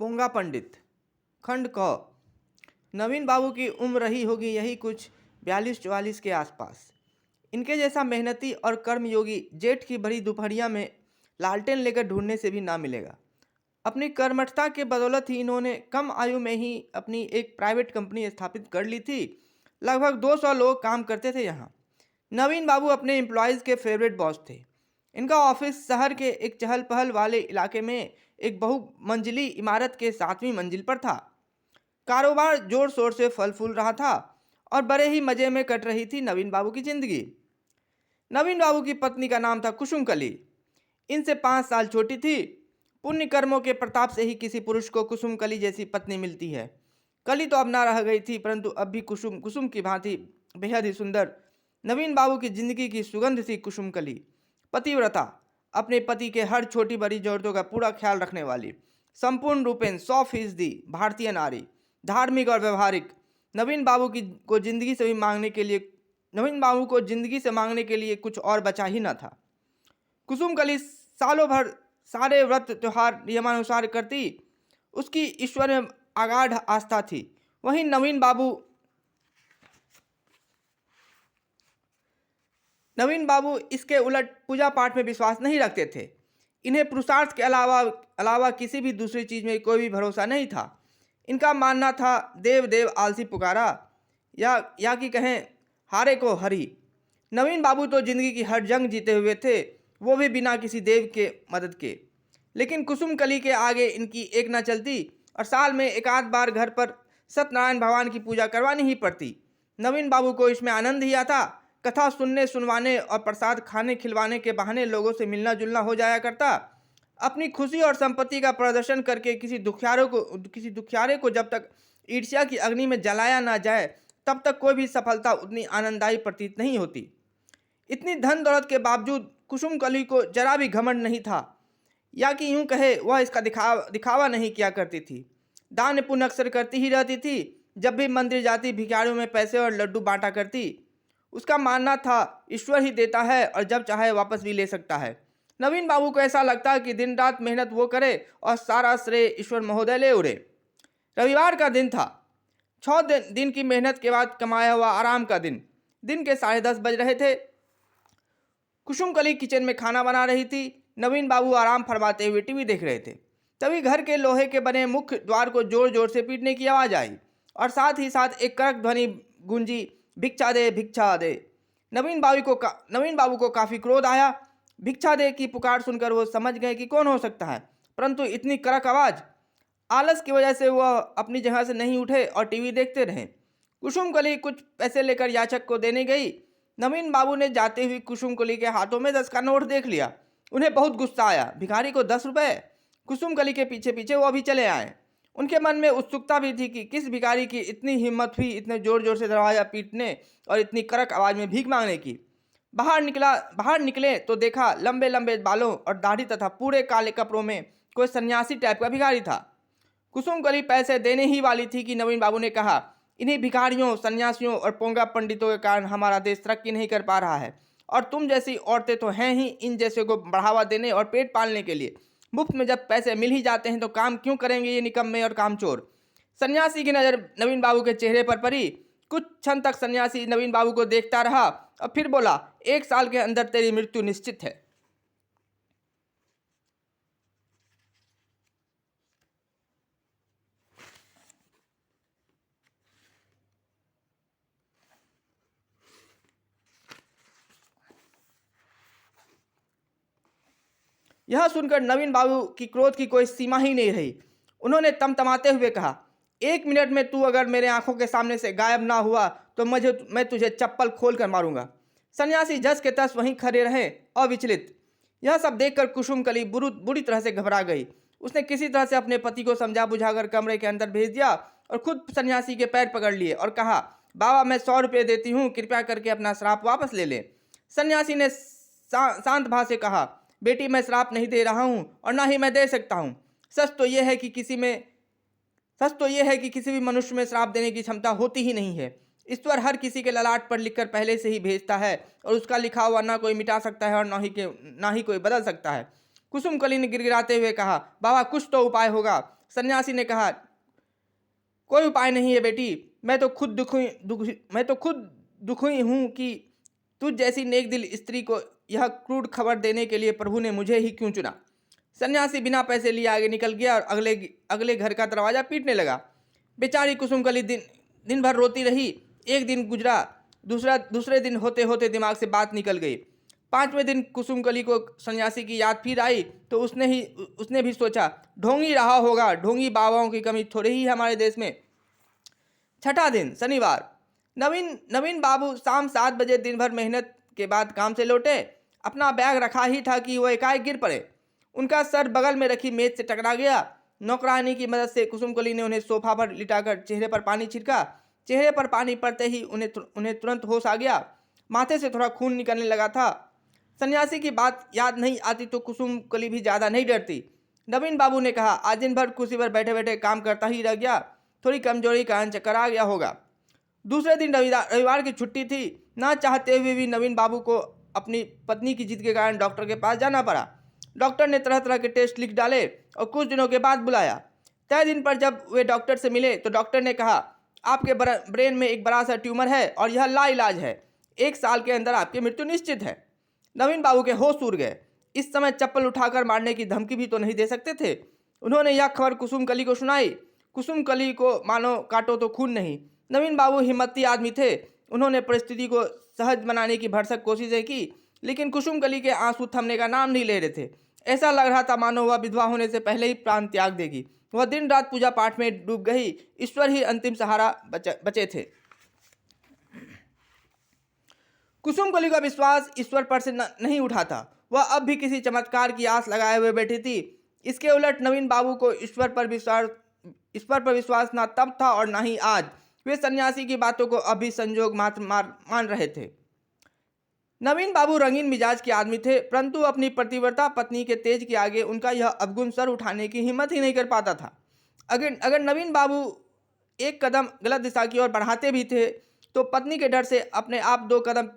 पोंगा पंडित। खंड क। नवीन बाबू की उम्र रही होगी यही कुछ 42-44 के आसपास। इनके जैसा मेहनती और कर्मयोगी जेठ की बड़ी दोपहरिया में लालटेन लेकर ढूंढने से भी ना मिलेगा। अपनी कर्मठता के बदौलत ही इन्होंने कम आयु में ही अपनी एक प्राइवेट कंपनी स्थापित कर ली थी। लगभग 200 लोग काम करते थे यहाँ। नवीन बाबू अपने एम्प्लॉयज़ के फेवरेट बॉस थे। इनका ऑफिस शहर के एक चहल पहल वाले इलाके में एक बहुमंजिली इमारत के 7वीं मंजिल पर था। कारोबार जोर शोर से फल फूल रहा था और बड़े ही मजे में कट रही थी नवीन बाबू की जिंदगी। नवीन बाबू की पत्नी का नाम था कुसुम कली। इनसे 5 साल छोटी थी। पुण्य कर्मों के प्रताप से ही किसी पुरुष को कुसुम कली जैसी पत्नी मिलती है। कली तो अब ना रह गई थी, परंतु अब भी कुसुम कुसुम की भांति बेहद ही सुंदर नवीन बाबू की जिंदगी की सुगंध थी कुसुम कली। पतिव्रता, अपने पति के हर छोटी बड़ी जरूरतों का पूरा ख्याल रखने वाली, संपूर्ण रूपेण 100% भारतीय नारी, धार्मिक और व्यवहारिक। नवीन बाबू को जिंदगी से मांगने के लिए कुछ और बचा ही न था। कुसुम कली सालों भर सारे व्रत त्योहार नियमानुसार करती। उसकी ईश्वर में अगाध आस्था थी। वहीं नवीन बाबू इसके उलट पूजा पाठ में विश्वास नहीं रखते थे। इन्हें पुरुषार्थ के अलावा किसी भी दूसरी चीज में कोई भी भरोसा नहीं था। इनका मानना था देव देव आलसी पुकारा, या कि कहें हारे को हरी। नवीन बाबू तो जिंदगी की हर जंग जीते हुए थे, वो भी बिना किसी देव के मदद के। लेकिन कुसुम कली के आगे इनकी एक न चलती और साल में एक आध बार घर पर सत्यनारायण भगवान की पूजा करवानी ही पड़ती। नवीन बाबू को इसमें आनंद ही आता। कथा सुनने सुनवाने और प्रसाद खाने खिलवाने के बहाने लोगों से मिलना जुलना हो जाया करता। अपनी खुशी और संपत्ति का प्रदर्शन करके किसी दुखियारे को जब तक ईर्ष्या की अग्नि में जलाया ना जाए तब तक कोई भी सफलता उतनी आनंददायी प्रतीत नहीं होती। इतनी धन दौलत के बावजूद कुसुम कली को जरा भी घमंड नहीं था, या कि यूं कहे वह इसका दिखावा नहीं किया करती थी। दान पुण्य अक्सर करती ही रहती थी। जब भी मंदिर जाती भिखारियों में पैसे और लड्डू बांटा करती। उसका मानना था ईश्वर ही देता है और जब चाहे वापस भी ले सकता है। नवीन बाबू को ऐसा लगता कि दिन रात मेहनत वो करे और सारा श्रेय ईश्वर महोदय ले उड़े। रविवार का दिन था। 6 दिन की मेहनत के बाद कमाया हुआ आराम का दिन। दिन के 10:30 बज रहे थे। कुसुम कली किचन में खाना बना रही थी। नवीन बाबू आराम फरमाते हुए टीवी देख रहे थे। तभी घर के लोहे के बने मुख्य द्वार को जोर जोर से पीटने की आवाज आई और साथ ही साथ एक कड़क ध्वनि गूंजी, भिक्षा दे भिक्षा दे। नवीन बाबू को काफी क्रोध आया। भिक्षा दे की पुकार सुनकर वो समझ गए कि कौन हो सकता है, परंतु इतनी कड़क आवाज। आलस की वजह से वह अपनी जगह से नहीं उठे और टीवी देखते रहे। कुसुम कली कुछ पैसे लेकर याचक को देने गई। नवीन बाबू ने जाते हुए कुसुम कली के हाथों में 10 का नोट देख लिया। उन्हें बहुत गुस्सा आया। भिखारी को 10 रुपए। कुसुम कली के पीछे पीछे वो भी चले आए। उनके मन में उत्सुकता भी थी कि किस भिखारी की इतनी हिम्मत हुई इतने जोर जोर से दरवाजा पीटने और इतनी कड़क आवाज में भीख मांगने की। बाहर निकले तो देखा लंबे लंबे बालों और दाढ़ी तथा पूरे काले कपड़ों में कोई सन्यासी टाइप का भिखारी था। कुसुम कली पैसे देने ही वाली थी कि नवीन बाबू ने कहा, इन्हीं भिखारियों, सन्यासियों और पोंगा पंडितों के कारण हमारा देश तरक्की नहीं कर पा रहा है और तुम जैसी औरतें तो हैं ही इन जैसे को बढ़ावा देने और पेट पालने के लिए। मुफ्त में जब पैसे मिल ही जाते हैं तो काम क्यों करेंगे ये निकम्मे और कामचोर। सन्यासी की नज़र नवीन बाबू के चेहरे पर पड़ी। कुछ क्षण तक सन्यासी नवीन बाबू को देखता रहा और फिर बोला, 1 साल के अंदर तेरी मृत्यु निश्चित है। यह सुनकर नवीन बाबू की क्रोध की कोई सीमा ही नहीं रही। उन्होंने तमतमाते हुए कहा, 1 मिनट में तू अगर मेरे आंखों के सामने से गायब ना हुआ तो मैं तुझे चप्पल खोल कर मारूंगा। सन्यासी जस के तस वहीं खड़े रहे अविचलित। यह सब देखकर कुसुम कली बुरी तरह से घबरा गई। उसने किसी तरह से अपने पति को समझा बुझाकर कमरे के अंदर भेज दिया और खुद सन्यासी के पैर पकड़ लिए और कहा, बाबा मैं 100 रुपये देती हूँ, कृपया करके अपना श्राप वापस ले ले। सन्यासी ने शांत भाव से कहा, बेटी मैं श्राप नहीं दे रहा हूँ और ना ही मैं दे सकता हूँ। सच तो यह है कि किसी भी मनुष्य में श्राप देने की क्षमता होती ही नहीं है। ईश्वर हर किसी के ललाट पर लिखकर पहले से ही भेजता है और उसका लिखा हुआ ना कोई मिटा सकता है और ना ही कोई बदल सकता है। कुसुम कली ने गिड़गिड़ाते हुए कहा, बाबा कुछ तो उपाय होगा। सन्यासी ने कहा, कोई उपाय नहीं है बेटी, मैं तो खुद दुखी हूँ कि तुझ जैसी नेक दिल स्त्री को यह क्रूर खबर देने के लिए प्रभु ने मुझे ही क्यों चुना। सन्यासी बिना पैसे लिए आगे निकल गया और अगले घर का दरवाजा पीटने लगा। बेचारी कुसुमकली दिन भर रोती रही। एक दिन गुजरा, दूसरे दिन होते होते दिमाग से बात निकल गई। 5वें दिन कुसुमकली को सन्यासी की याद फिर आई तो उसने भी सोचा, ढोंगी रहा होगा, ढोंगी बाबाओं की कमी थोड़ी ही हमारे देश में। 6ठा दिन शनिवार। नवीन बाबू शाम 7 बजे दिन भर मेहनत के बाद काम से लौटे। अपना बैग रखा ही था कि वह एकाएक गिर पड़े। उनका सर बगल में रखी मेज से टकरा गया। नौकरानी की मदद से कुसुमकली ने उन्हें सोफा पर लिटाकर चेहरे पर पानी छिड़का। चेहरे पर पानी पड़ते ही उन्हें तुरंत होश आ गया। माथे से थोड़ा खून निकलने लगा था। सन्यासी की बात याद नहीं आती तो कुसुमकली भी ज़्यादा नहीं डरती। नवीन बाबू ने कहा, आज दिन भर कुर्सी पर बैठे बैठे काम करता ही रह गया, थोड़ी कमजोरी का कारण चक्कर आ गया होगा। दूसरे दिन रविवार की छुट्टी थी। ना चाहते हुए भी नवीन बाबू को अपनी पत्नी की जिद के कारण डॉक्टर के पास जाना पड़ा। डॉक्टर ने तरह तरह के टेस्ट लिख डाले और कुछ दिनों के बाद बुलाया। तय दिन पर जब वे डॉक्टर से मिले तो डॉक्टर ने कहा, आपके ब्रेन में एक बड़ा सा ट्यूमर है और यह लाइलाज है। 1 साल के अंदर आपकी मृत्यु निश्चित है। नवीन बाबू के होश उड़ गए। इस समय चप्पल उठाकर मारने की धमकी भी तो नहीं दे सकते थे। उन्होंने यह खबर कुसुमकली को सुनाई। कुसुमकली को मानो काटो तो खून नहीं। नवीन बाबू हिम्मती आदमी थे। उन्होंने परिस्थिति को सहज बनाने की भरसक कोशिशें की, लेकिन कुसुमकली के आंसू थमने का नाम नहीं ले रहे थे। ऐसा लग रहा था मानो वह विधवा होने से पहले ही प्राण त्याग देगी। वह दिन रात पूजा पाठ में डूब गई। ईश्वर ही अंतिम सहारा बचे थे। कुसुमकली का विश्वास ईश्वर पर से नहीं उठा था। वह अब भी किसी चमत्कार की आस लगाए हुए बैठी थी। इसके उलट नवीन बाबू को ईश्वर पर विश्वास ना तब था और ना ही आज। वे सन्यासी की बातों को अभी संजोग मात्र मान रहे थे। नवीन बाबू रंगीन मिजाज के आदमी थे, परंतु अपनी प्रतिव्रता पत्नी के तेज के आगे उनका यह अवगुण सर उठाने की हिम्मत ही नहीं कर पाता था। अगर नवीन बाबू एक कदम गलत दिशा की ओर बढ़ाते भी थे तो पत्नी के डर से अपने आप 2 कदम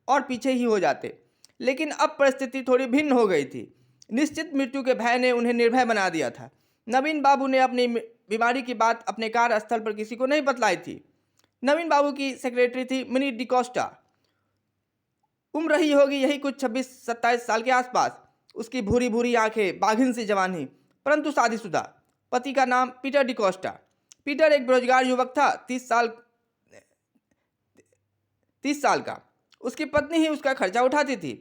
और पीछे ही हो जाते। लेकिन अब परिस्थिति थोड़ी भिन्न हो गई थी। निश्चित मृत्यु के भय ने उन्हें निर्भय बना दिया था। नवीन बाबू ने अपनी बीमारी की बात अपने कार्यस्थल पर किसी को नहीं बतलाई थी। नवीन बाबू की सेक्रेटरी थी मिनी डिकोस्टा। उम्र रही होगी यही कुछ 26-27 साल के आसपास। उसकी भूरी भूरी आंखें, बाघिन सी जवानी, परंतु शादीशुदा। पति का नाम पीटर डिकोस्टा। पीटर एक बेरोजगार युवक था, 30 साल का। उसकी पत्नी ही उसका खर्चा उठाती थी।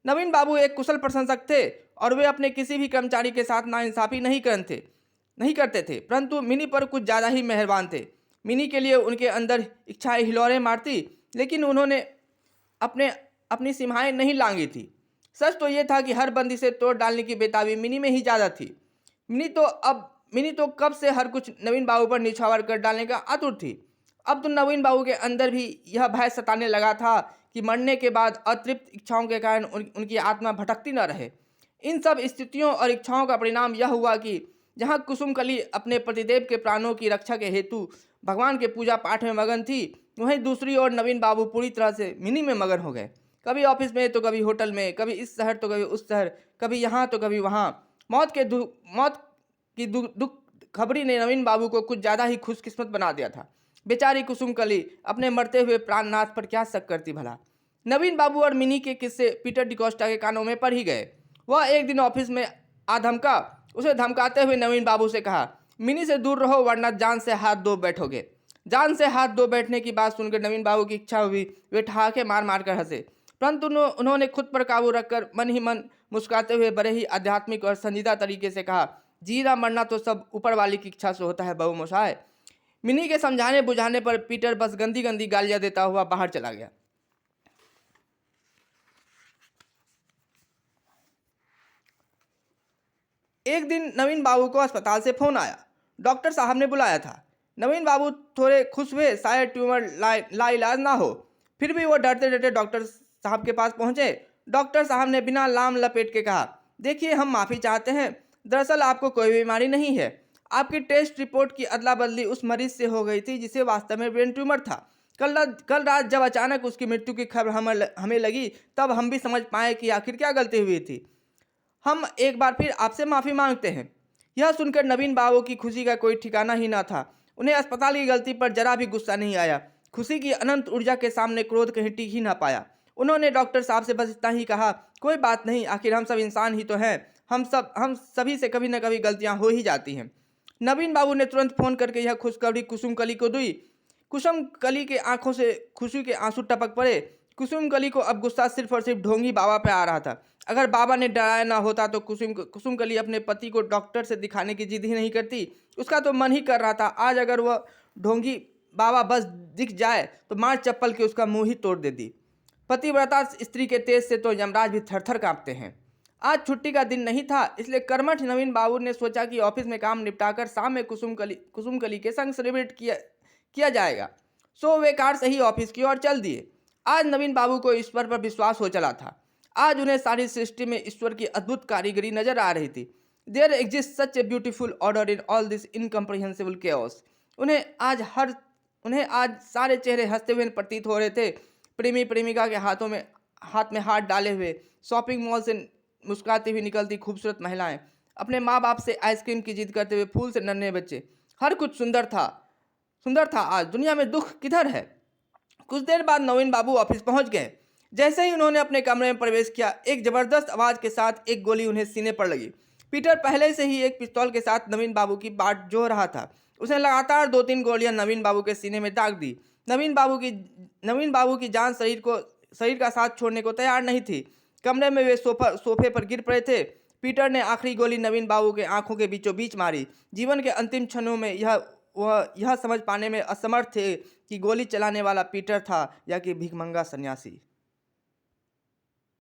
नवीन बाबू एक कुशल प्रशंसक थे और वे अपने किसी भी कर्मचारी के साथ नाइंसाफी नहीं करते थे, परंतु मिनी पर कुछ ज़्यादा ही मेहरबान थे। मिनी के लिए उनके अंदर इच्छाएं हिलोरे मारती, लेकिन उन्होंने अपनी सीमाएं नहीं लांघी थी। सच तो यह था कि हर बंदी से तोड़ डालने की बेताबी मिनी में ही ज़्यादा थी। मिनी तो कब से हर कुछ नवीन बाबू पर निछावर कर डालने का आतुर थी। अब तो नवीन बाबू के अंदर भी यह भय सताने लगा था कि मरने के बाद अतृप्त इच्छाओं के कारण उनकी आत्मा भटकती न रहे। इन सब स्थितियों और इच्छाओं का परिणाम यह हुआ कि जहाँ कुसुमकली अपने पतिदेव के प्राणों की रक्षा के हेतु भगवान के पूजा पाठ में मगन थी, वहीं दूसरी ओर नवीन बाबू पूरी तरह से मिनी में मगन हो गए। कभी ऑफिस में तो कभी होटल में, कभी इस शहर तो कभी उस शहर, कभी यहाँ तो कभी वहाँ। मौत की दुख खबरी ने नवीन बाबू को कुछ ज़्यादा ही खुशकिस्मत बना दिया था। बेचारी कुसुमकली अपने मरते हुए प्राणनाथ पर क्या शक करती भला। नवीन बाबू और मिनी के किस्से पीटर डिकोस्टा के कानों में पड़ ही गए। वह एक दिन ऑफिस में धमका। उसे धमकाते हुए नवीन बाबू से कहा, मिनी से दूर रहो वरना जान से हाथ धो बैठोगे। जान से हाथ धो बैठने की बात सुनकर नवीन बाबू की इच्छा हुई। वे ठहाके मार मार कर हंसे, परंतु उन्होंने खुद पर काबू रखकर मन ही मन मुस्कुराते हुए बड़े ही आध्यात्मिक और संजीदा तरीके से कहा, जीना मरना तो सब ऊपर वाली की इच्छा से होता है बहू मोशाय। मिनी के समझाने बुझाने पर पीटर बस गंदी गंदी गालियां देता हुआ बाहर चला गया। एक दिन नवीन बाबू को अस्पताल से फोन आया। डॉक्टर साहब ने बुलाया था। नवीन बाबू थोड़े खुश हुए, शायद ट्यूमर लाइलाज ना हो। फिर भी वो डरते डरते डॉक्टर साहब के पास पहुंचे। डॉक्टर साहब ने बिना लाम लपेट के कहा, देखिए हम माफ़ी चाहते हैं, दरअसल आपको कोई बीमारी नहीं है। आपकी टेस्ट रिपोर्ट की अदला बदली उस मरीज से हो गई थी जिसे वास्तव में ब्रेन ट्यूमर था। कल रात जब अचानक उसकी मृत्यु की खबर हमें लगी, तब हम भी समझ पाए कि आखिर क्या गलती हुई थी। हम एक बार फिर आपसे माफ़ी मांगते हैं। यह सुनकर नवीन बाबू की खुशी का कोई ठिकाना ही ना था। उन्हें अस्पताल की गलती पर जरा भी गुस्सा नहीं आया। खुशी की अनंत ऊर्जा के सामने क्रोध कहीं टिक ही ना पाया। उन्होंने डॉक्टर साहब से बस इतना ही कहा, कोई बात नहीं, आखिर हम सब इंसान ही तो हैं। हम सभी से कभी न कभी गलतियां हो ही जाती हैं। नवीन बाबू ने तुरंत फोन करके यह खुशखबरी कुसुम कली को दी। कुसुम कली के आंखों से खुशी के आंसू टपक पड़े। कुसुम कली को अब गुस्सा सिर्फ और सिर्फ ढोंगी बाबा पे आ रहा था। अगर बाबा ने डराया ना होता तो कुसुम कली अपने पति को डॉक्टर से दिखाने की जिद ही नहीं करती। उसका तो मन ही कर रहा था आज अगर वह ढोंगी बाबा बस दिख जाए तो मार चप्पल के उसका मुंह ही तोड़ देती। पतिव्रता स्त्री के तेज से तो यमराज भी थरथर कांपते हैं। आज छुट्टी का दिन नहीं था, इसलिए कर्मठ नवीन बाबू ने सोचा कि ऑफिस में काम निपटाकर शाम में कुसुम कली के संग सेलिब्रेट किया जाएगा। सो वे कार से ही ऑफिस की ओर चल दिए। आज नवीन बाबू को ईश्वर पर विश्वास हो चला था। आज उन्हें सारी सृष्टि में ईश्वर की अद्भुत कारीगरी नजर आ रही थी। There exist such a beautiful order in all this incomprehensible chaos. उन्हें आज सारे चेहरे हंसते हुए प्रतीत हो रहे थे। प्रेमी प्रेमिका के हाथ में हाथ डाले हुए, शॉपिंग मॉल से मुस्कुराती हुई निकलती खूबसूरत महिलाएं, अपने माँ बाप से आइसक्रीम की जिद करते हुए फूल से नन्हे बच्चे, हर कुछ सुंदर था। आज दुनिया में दुख किधर है। कुछ देर बाद नवीन बाबू ऑफिस पहुंच गए। जैसे ही उन्होंने अपने कमरे में प्रवेश किया, एक जबरदस्त आवाज के साथ एक गोली उन्हें सीने पर लगी। पीटर पहले से ही एक पिस्तौल के साथ नवीन बाबू की बाट जोह रहा था। उसने लगातार 2-3 गोलियां नवीन बाबू के सीने में दाग दी। नवीन बाबू की जान शरीर का साथ छोड़ने को तैयार नहीं थी। कमरे में वे सोफे पर गिर पड़े थे। पीटर ने आखिरी गोली नवीन बाबू के आंखों के बीचों बीच मारी। जीवन के अंतिम क्षणों में यह समझ पाने में असमर्थ थे कि गोली चलाने वाला पीटर था या कि भिखमंगा सन्यासी।